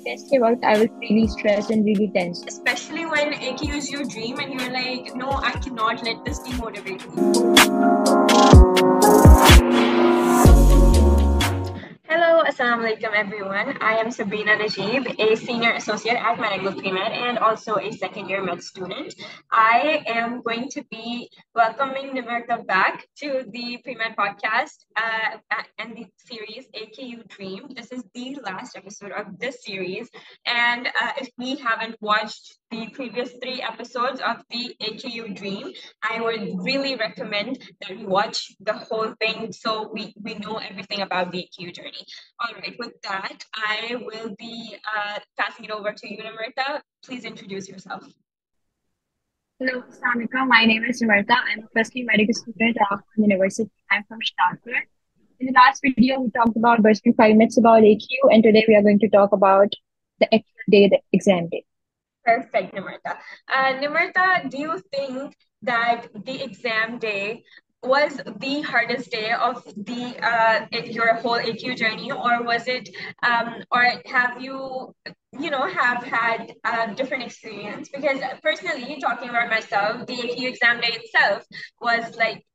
Test के वक्त I was really stressed and really tense. Especially when AQ is your dream and you're like, no, I cannot let this demotivate me. Hello, Assalamu alaikum everyone. I am Sabrina Najib, a senior associate at Medical Pre-Med and also a second year med student. I am going to be welcoming Nimerta back to the Pre-Med podcast and the series AKU Dream. This is the last episode of this series. And if we haven't watched the previous 3 episodes of the AKU Dream, I would really recommend that we watch the whole thing so we know everything about the AKU journey. All right, with that, I will be passing it over to you, Nimerta. Please introduce yourself. Hello, Samika. My name is Nimerta. I'm a first year medical student at Oxford University. I'm from Stanford. In the last video, we talked about bursting 5 minutes about AQ, and today we are going to talk about the actual day, the exam day. Perfect, Nimerta. Nimerta, do you think that the exam day was the hardest day of your whole AQ journey, or was it, or have you have had a different experience? Because personally, talking about myself, the AQ exam day itself was like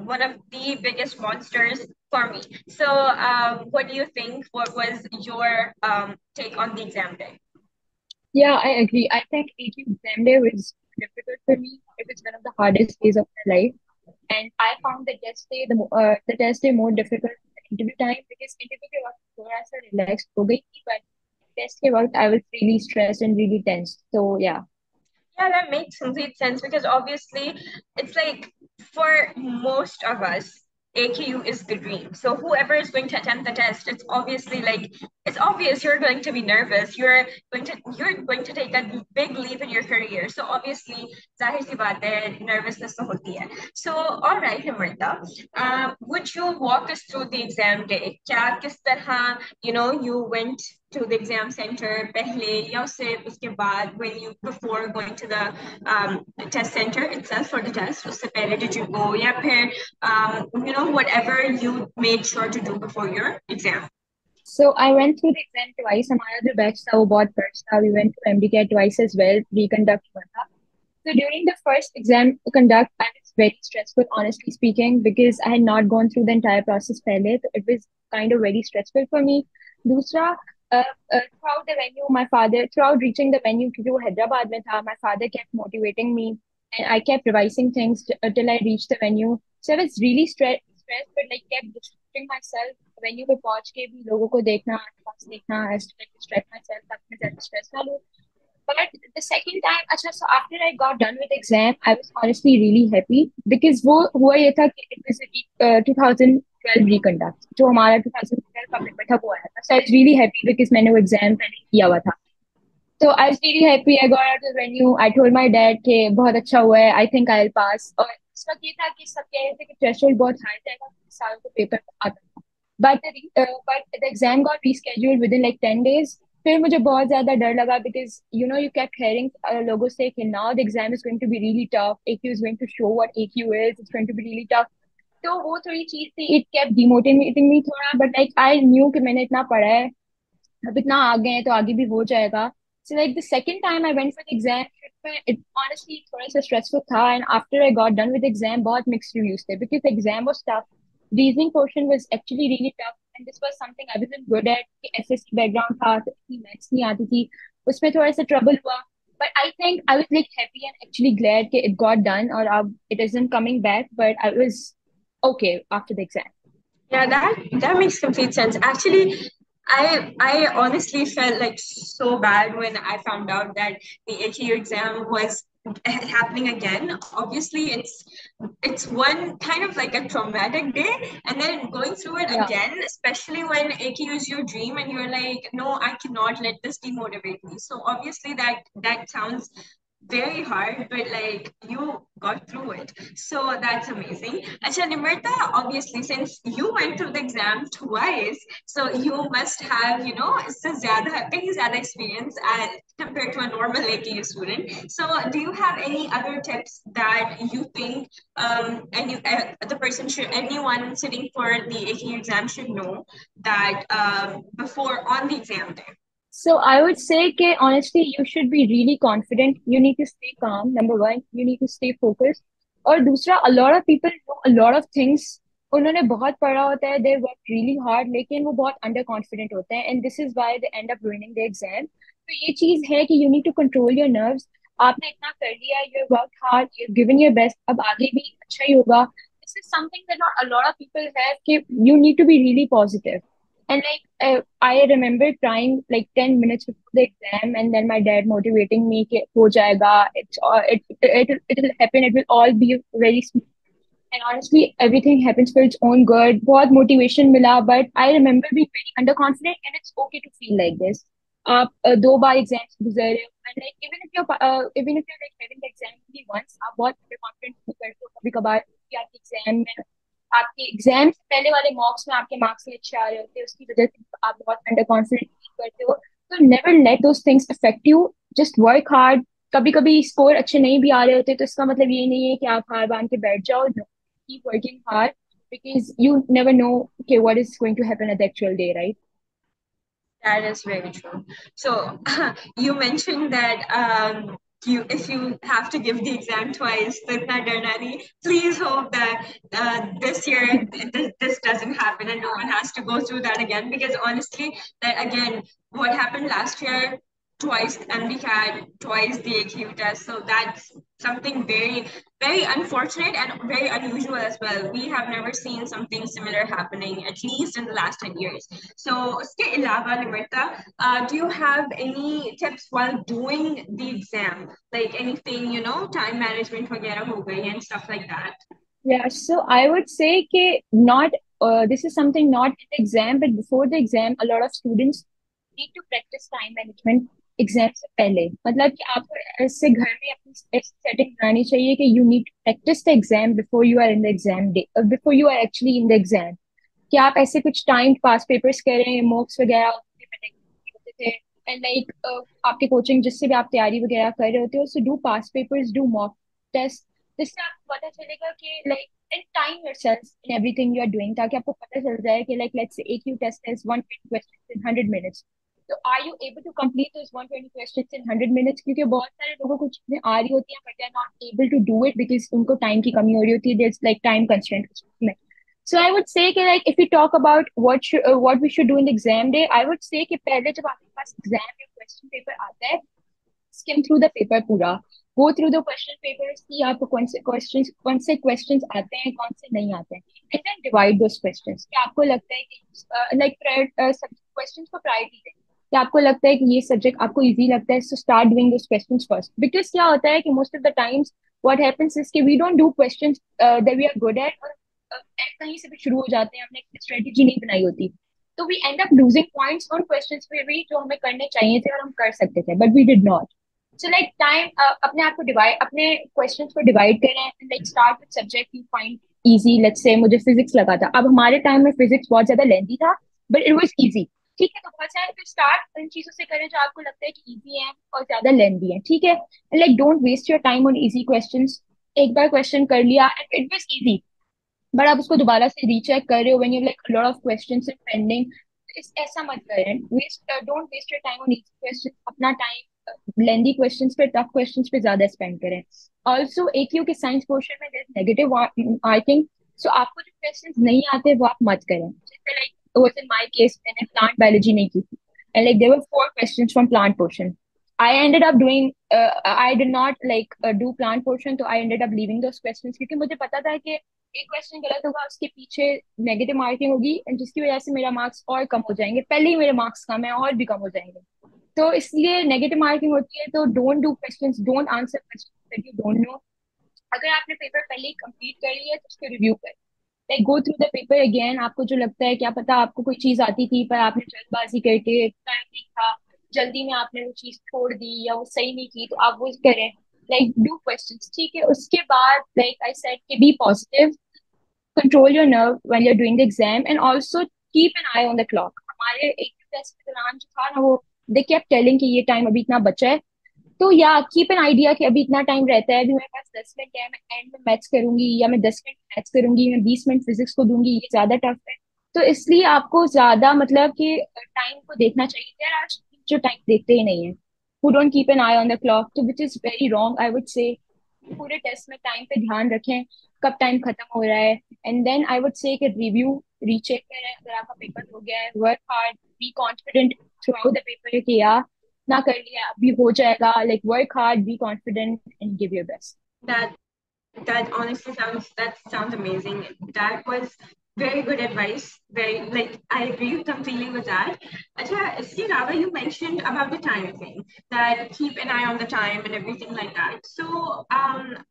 one of the biggest monsters for me. So, what do you think? What was your take on the exam day? Yeah, I agree. I think AQ exam day was difficult for me. It was one of the hardest days of my life. And I found the test day more difficult than interview time because interview के वक्त थोड़ा सा relaxed हो गई थी, but test के वक्त I was really stressed and really tense. So yeah. Yeah, that makes complete sense because obviously it's like for most of us, AQ is the dream. So whoever is going to attempt the test, it's obviously like it's obvious you're going to be nervous. You're going to take a big leap in your career. So obviously, zahir si baat hai, nervousness to hoti hai. So all right, Himarta, would you walk us through the exam day? क्या किस तरह you went to the exam center पहले या उसके बाद when you before going to the test center itself for the test उससे पहले did you go या फिर whatever you made sure to do before your exam? So I went through the exam twice. हमारा जो batch था वो बहुत first था. We went to MDCAT twice as well. Reconduct हुआ था. So during the first exam conduct, I was very stressful, honestly speaking, because I had not gone through the entire process पहले. So it was kind of very stressful for me. दूसरा, throughout the venue, throughout reaching the venue, क्योंकि वो हैदराबाद में था, my father kept motivating me, and I kept revising things till I reached the venue. So I was really stressed, but like kept distracting myself. Venue पे पहुंच के भी लोगों को देखना, आसपास देखना, I used to like distract myself, ताकि मैं ज्यादा stress ना लूं. But the second time, अच्छा, so after I got done with exam, I was honestly really happy because वो हुआ ये था कि it was a 2012 reconduct, जो हमारा 2012 पब्लिक में था वो आया था. So I was really happy because मैंने वो exam पहले किया हुआ था. So I was really happy. I got out of the venue. I told my dad कि बहुत अच्छा हुआ है. I think I'll pass. और इस वक्त ये था कि सब कह रहे थे कि threshold बहुत high जाएगा, इस साल को पेपर आता था. But the exam got rescheduled within like 10 days. फिर मुझे बहुत ज्यादा डर लगा because you kept hearing लोगों से कि now the exam is going to be really tough. AQ is going to show what AQ is. It's going to be really tough. तो वो थोड़ी चीज थी. It kept demotivating me थोड़ा. But like I knew कि मैंने इतना पढ़ा है, अब इतना आगे है तो आगे भी हो जाएगा. So like the second time I went for the exam, it honestly थोड़ा सा stressful था, and after I got done with the exam बहुत mixed reviews थे because the exam was tough. Reasoning portion was actually really tough, and this was something I wasn't good at. कि SSC background था तो इतनी maths नहीं आती थी, उसमें थोड़ा सा trouble हुआ. But I think I was like happy and actually glad कि it got done और अब it isn't coming back, but I was okay after the exam. Yeah, that makes complete sense. Actually, I honestly felt like so bad when I found out that the ATU exam was happening again. Obviously, it's one kind of like a traumatic day, and then going through it Yeah. again, especially when ATU is your dream, and you're like, no, I cannot let this demotivate me. So obviously, that sounds very hard, but like you got through it. So that's amazing. Acha, Nimerta, obviously, since you went through the exam twice, so you must have, इससे ज़्यादा experience compared to a normal ATU student. So do you have any other tips that you think anyone sitting for the ATU exam should know that before on the exam day? So I would say that honestly, you should be really confident. You need to stay calm. Number one, you need to stay focused. और दूसरा, a lot of people know a lot of things. उन्होंने बहुत पढ़ा होता है, they work really hard, लेकिन वो बहुत under confident होते हैं, and this is why they end up ruining the exam. तो ये चीज है कि you need to control your nerves. आपने इतना कर लिया, you worked hard, you've given your best. अब आगे भी अच्छा ही होगा. This is something that not a lot of people have. कि you need to be really positive. And I remember trying like 10 minutes before the exam, and then my dad motivating me कि हो जाएगा, it will happen, it will all be very smooth. And honestly, everything happens for its own good. बहुत motivation मिला, but I remember being very underconfident, and it's okay to feel like this. आप दो बार exams गुजर रहे हो, and like even if you're like having the exam only once, आप बहुत underconfident feel करते हो कभी कभार कि आपके एग्जाम में आपके एग्जाम से पहले वाले मॉक्स में आपके मार्क्स नहीं अच्छे आ रहे होते, उसकी वजह से आप बहुत अंडर कॉन्फिडेंट फील करते हो. तो never let those things affect you. Just work hard. कभी कभी स्कोर अच्छे नहीं भी आ रहे होते, तो इसका मतलब ये नहीं है कि आप हार मान के बैठ जाओ. Keep working hard because you never know, okay, what is going to happen at the actual day, right? That is very true. So you mentioned that you if you have to give the exam twice, तो इतना डरना नहीं. Please hope that this year this doesn't happen and no one has to go through that again. Because honestly, that again, what happened last year, twice MDCAT, twice the AQ test. So that's something very unfortunate and very unusual as well. We have never seen something similar happening, at least in the last 10 years. So, uske ilawa, Nimerta, do you have any tips while doing the exam? Like anything, time management वगैरह हो गई and stuff like that? Yeah, so I would say कि not this is something not in the exam, but before the exam, a lot of students need to practice time management exam से पहले. मतलब कि आपको ऐसे घर में अपनी ऐसी सेटिंग बनानी चाहिए कि you need to practice the exam before you are in the exam day, before you are actually in the exam. कि आप ऐसे कुछ टाइम पास पेपर्स करें, मॉक्स वगैरह होते थे, एंड लाइक आपके कोचिंग जिससे भी आप तैयारी वगैरह कर रहे होते हो, so do past papers, do mock test, जिससे आपको पता चलेगा कि like and time yourself in everything you are doing, ताकि आपको पता चल जाए कि like let's say AQ test is 120 questions in 100 minutes. तो are you able to complete those 120 questions in 100 minutes? क्योंकि बहुत सारे लोगों को चीजें आ रही होती हैं, but they are not able to do it because उनको टाइम की कमी हो रही होती है. There is like time constraint. So I would say कि like if we talk about what we should do in the exam day, I would say कि पहले जब आपके पास exam या question paper आता है, skim through the paper पूरा, go through the question papers कि आपको कौन से questions आते हैं, कौन से नहीं आते हैं, and then divide those questions. कि आपको लगता है कि like questions को priority दें, कि आपको लगता है कि ये subject आपको easy लगता है, so start doing those questions first. Because क्या होता है कि most of the times what happens is कि we don't do questions that we are good at, और कहीं से भी शुरू हो जाते हैं, हमने स्ट्रेटेजी नहीं बनाई होती, तो we end up losing points on questions पे भी जो हमें करने चाहिए थे और हम कर सकते थे, but we did not. So like time, अपने आप को डिवाइड, अपने क्वेश्चंस को डिवाइड करें, like start with subject you find easy. Let's say मुझे फिजिक्स लगा था, अब हमारे टाइम में फिजिक्स बहुत ज्यादा लेंथी था, बट इट वाज इजी. ठीक है, तो बहुत सारे फिर स्टार्ट उन चीजों से करें जो आपको लगता है कि इजी है और ज्यादा लेंथी है. ठीक है, like don't waste your time on easy questions. एक बार क्वेश्चन कर लिया and it was easy, but आप उसको दोबारा से रीचेक कर रहे हो when you like lot of questions in pending. इस ऐसा मत करें. Don't waste your time on easy question. अपना टाइम लेंदी क्वेश्चंस पे, टफ क्वेश्चंस पे ज्यादा स्पेंड करें. ऑल्सो AQ के साइंस पोर्शन में नेगेटिव आई थिंक. सो आपको जो क्वेश्चंस नहीं आते वो आप मत करें. जैसे like was in my case, मैंने प्लांट बायोलॉजी नहीं की थी, and like there were 4 questions from plant portion. I ended up doing I did not like do plant portion, तो I ended up leaving those questions क्योंकि मुझे पता था कि एक क्वेश्चन गलत होगा उसके पीछे नेगेटिव मार्किंग होगी, and जिसकी वजह से मेरा मार्क्स और कम हो जाएंगे. पहले ही मेरे मार्क्स कम है और भी कम हो जाएंगे, तो इसलिए नेगेटिव मार्किंग होती है. तो don't do questions, don't answer questions that you don't know. अगर आपने पेपर पहले ही कंप्लीट कर लिया है तो उसको रिव्यू कर, like go through the paper again. आपको जो लगता है, क्या पता आपको कोई चीज आती थी पर आपने जल्दबाजी करके टाइम नहीं था, जल्दी में आपने वो चीज छोड़ दी या वो सही नहीं की, तो आप वो करें. Like do questions. ठीक है, उसके बाद लाइक आई सेड कि be positive, control your nerve when you are doing the exam, and also keep an eye on the clock. हमारे एक टेस्ट के दौरान जो था ना, वो दे केप्ट टेलिंग कि ये टाइम अभी इतना बचा है, तो या कीप एन आइडिया कि अभी इतना टाइम रहता है, अभी मेरे पास 10 मिनट है, मैं एंड में मैथ्स करूंगी, या मैं 10 मिनट मैथ्स करूंगी, मैं 20 मिनट फिजिक्स को दूंगी, ये ज्यादा टफ है. तो इसलिए आपको ज्यादा मतलब कि टाइम को देखना चाहिए. देयर आर जो टाइम देखते ही नहीं है, who don't keep an eye on the clock, तो which is very wrong I would say। पूरे टेस्ट में टाइम पे ध्यान रखें, कब टाइम खत्म हो रहा है। And then I would say कि रिव्यू रीचेक करें अगर आपका पेपर हो गया है, work hard, be confident through out the paper कि यार ना कर लिया अभी हो जाएगा, like work hard, be confident and give your best. That that honestly sounds amazing. That was very good advice. Very, like, I agree completely with that. Acha, इसके अलावा you mentioned about the time thing, that keep an eye on the time and everything like that. So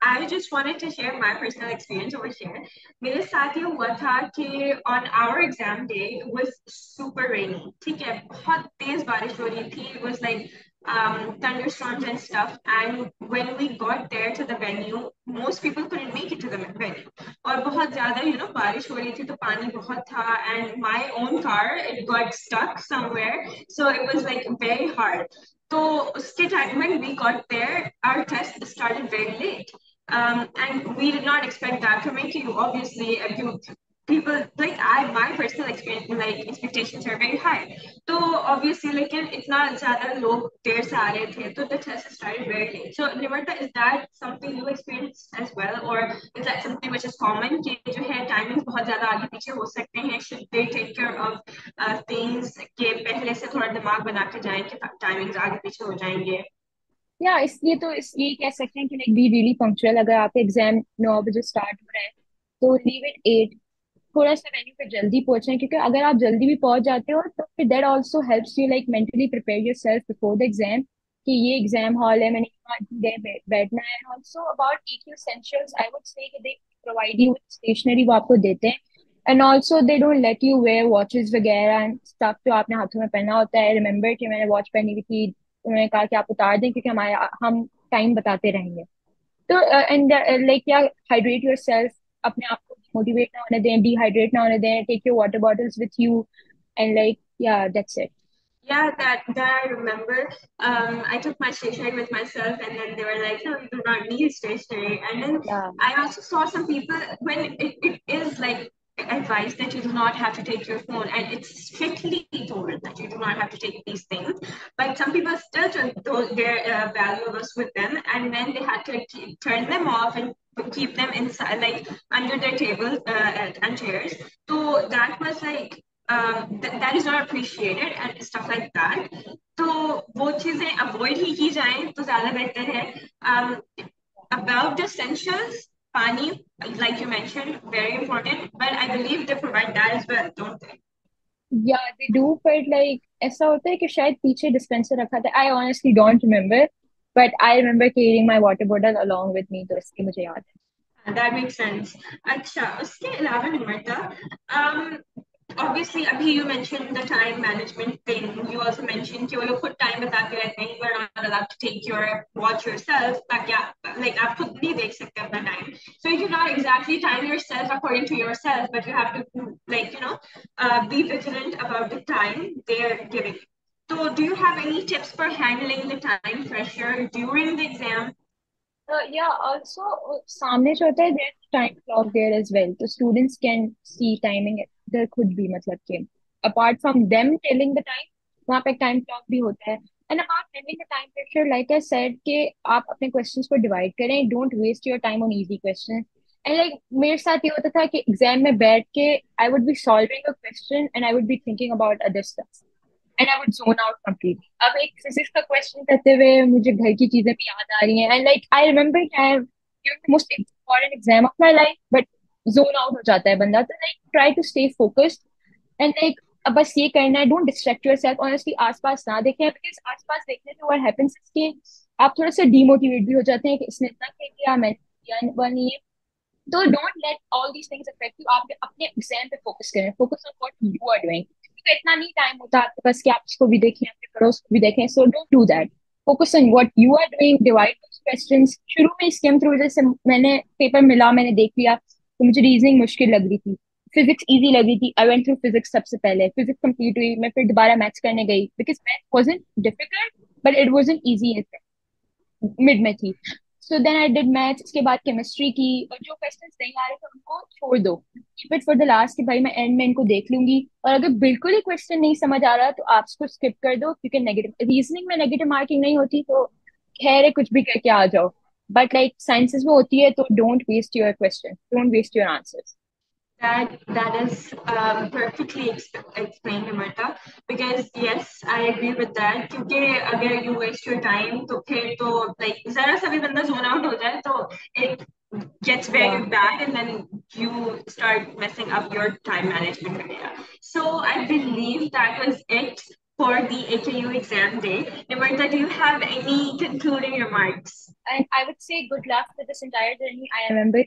I just wanted to share my personal experience over here. मेरे साथ ये हुआ था कि on our exam day it was super rainy. ठीक है, बहुत तेज बारिश हो रही थी. It was like thunderstorms and stuff. And when we got there to the venue, most people couldn't make it to the venue. और बहुत ज़्यादा, बारिश हो रही थी तो पानी बहुत था. And my own car, it got stuck somewhere. So it was like very hard. So उसके time when we got there, our test started very late. And we did not expect that to make you, obviously, people like my personal experience, like expectations are very high. So obviously, like इतना ज़्यादा लोग देर से आ रहे थे, तो the test started very late. So Nimarta, is that something you experienced as well, or is that something which is common कि जो है timings बहुत ज़्यादा आगे पीछे हो सकते हैं? Should they take care of things कि पहले से थोड़ा दिमाग बना के जाएं कि timings आगे पीछे हो जाएंगे? या इसलिए तो इसलिए कह सकते हैं कि लाइक बी रियली पंक्चुअल। अगर आपका एग्जाम 9 बजे स्टार्ट हो रहा है तो लीव इट 8, थोड़ा सा वेन्यू पे जल्दी पहुंचना, क्योंकि अगर आप जल्दी भी पहुंच जाते हो तो फिर that also helps you like mentally prepare yourself before the exam कि ये एग्जाम हॉल है, मैंने यहाँ इतनी देर बैठना है। Also about EQ essentials I would say कि they provide you with stationery, वो आपको देते हैं। And also they don't let you wear watches वगैरह एंड स्टफ जो आपने हाथों में पहना होता है। रिमेम्बर कि मैंने वॉच पहनी हुई थी, उन्होंने कहा कि आप उतार दें क्योंकि हमारे हम टाइम बताते रहेंगे। तो एंड लाइक या हाइड्रेट योरसेल्फ, अपने आप को मोटिवेट ना होने दें, डिहाइड्रेट ना होने दें, take your water bottles with you and like yeah that's it. Yeah, that I remember. I took my stationery with myself, and then they were like, "No, you do not need stationery." And then या I also saw some people when it is like advice that you do not have to take your phone, and it's strictly told that you do not have to take these things. But some people still took their valuables with them, and then they had to turn them off and keep them inside, like under their tables and chairs. So that was like that is not appreciated and stuff like that. तो वो चीजें avoid ही की जाएं तो ज्यादा बेहतर है. um, about the essentials, pani, like you mentioned, very important, but I believe they provide that as well, don't they? या दे डू, बट लाइक ऐसा होता है कि शायद पीछे डिस्पेंसर रखा था, I honestly don't remember, but I remember carrying my water bottle along with me, तो इसलिए मुझे याद है। That makes sense. अच्छा, उसके अलावा निमरता, um, obviously अभी you mentioned the time management thing. You also mentioned कि वो लोग खुद time बताते रहते हैं. You are not allowed to take your watch yourself. ताकि आप like आप खुद नहीं देख सकते अपना time. So you cannot exactly time yourself according to yourself, but you have to like be vigilant about the time they're giving. So do you have any tips for handling the time pressure during the exam? Yeah, also सामने जो होता है there's time clock there as well, तो students can see timing there could be, मतलब कि apart from them telling the time, वहाँ पे time clock भी होता है। And about handling the time pressure, like I said कि आप अपने questions को divide करें, don't waste your time on easy questions। And like मेरे साथ ये होता था कि एग्जाम में बैठ के I would be solving a question and I would be thinking about other stuff and I would zone out completely. अब एक फिजिक्स का क्वेश्चन करते हुए मुझे घर की चीजें भी याद आ रही हैं एंड लाइक आई रिमेम्बर कि I have given the most important exam of my life, but zone out हो जाता है बंदा। तो like try to stay focused and like अब बस ये करना है, डोंट डिस्ट्रैक्ट योरसेल्फ। ऑनेस्टली आसपास ना देखें, बिकॉज आसपास देखने से व्हाट हैपेंस इज कि आप थोड़ा सा डीमोटिवेट भी हो जाते हैं कि इसने इतना खेल लिया, मैंने किया नहीं है। तो don't let all these things affect you. आप अपने एग्जाम पे फोकस करें, focus on what you are doing, क्योंकि इतना नहीं टाइम होता आपके पास कि आप इसको भी देखें, अपने पड़ोस को भी देखें। So don't do that, focus on what you are doing, divide those questions. शुरू में स्किम थ्रू, जैसे मैंने पेपर मिला, मैंने देख लिया तो मुझे रीजनिंग मुश्किल लग रही थी, फिजिक्स इजी लग रही थी, आई वेंट थ्रू फिजिक्स सबसे पहले, फिजिक्स कंप्लीट हुई, मैं फिर दोबारा मैथ्स करने गई because math wasn't difficult but it wasn't easy, mid में थी। So then I did maths, उसके बाद केमिस्ट्री की, और जो क्वेश्चंस नहीं आ रहे थे उनको छोड़ दो, keep it for the last, कि भाई मैं एंड में इनको देख लूंगी। और अगर बिल्कुल ही क्वेश्चन नहीं समझ आ रहा तो आप उसको स्किप कर दो, क्योंकि नेगेटिव रीजनिंग में नेगेटिव मार्किंग नहीं होती, तो खैर है, कुछ भी करके आ जाओ। बट लाइक साइंसेस में होती है, तो don't waste your question, don't waste your answers. That is perfectly explained, Amrita. Because yes, I agree with that. क्योंकि अगर you waste your time, तो फिर तो like जरा सा भी बंदा zone out हो जाए, तो it gets very या bad, and then you start messing up your time management वगैरह. So I believe that was it for the AKU exam day. Amrita, do you have any concluding remarks? And I would say good luck with this entire journey. I remember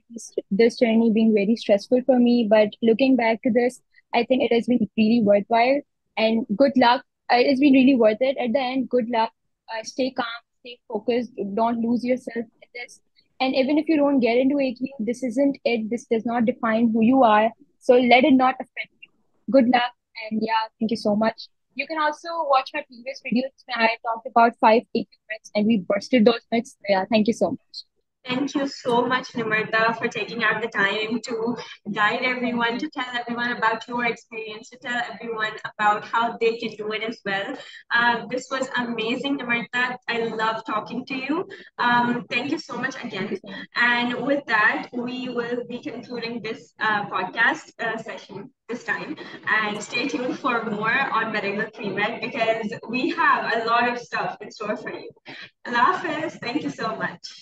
this journey being very stressful for me, but looking back to this, I think it has been really worthwhile. And good luck. It has been really worth it. At the end, good luck. Stay calm, stay focused. Don't lose yourself in this. And even if you don't get into AQ, this isn't it. This does not define who you are. So let it not affect you. Good luck. And yeah, thank you so much. You can also watch my previous videos where I talked about 5 AQ myths and we busted those myths. Yeah, thank you so much. Thank you so much, Nimarta, for taking out the time to guide Thank everyone, you. to tell everyone about your experience, to tell everyone about how they can do it as well. This was amazing, Nimarta. I love talking to you. Thank you so much Thank you again. so much. And with that, we will be concluding this podcast session this time. And stay tuned for more on Medical Pre-Med, because we have a lot of stuff in store for you. Allah Hafiz. Thank you so much.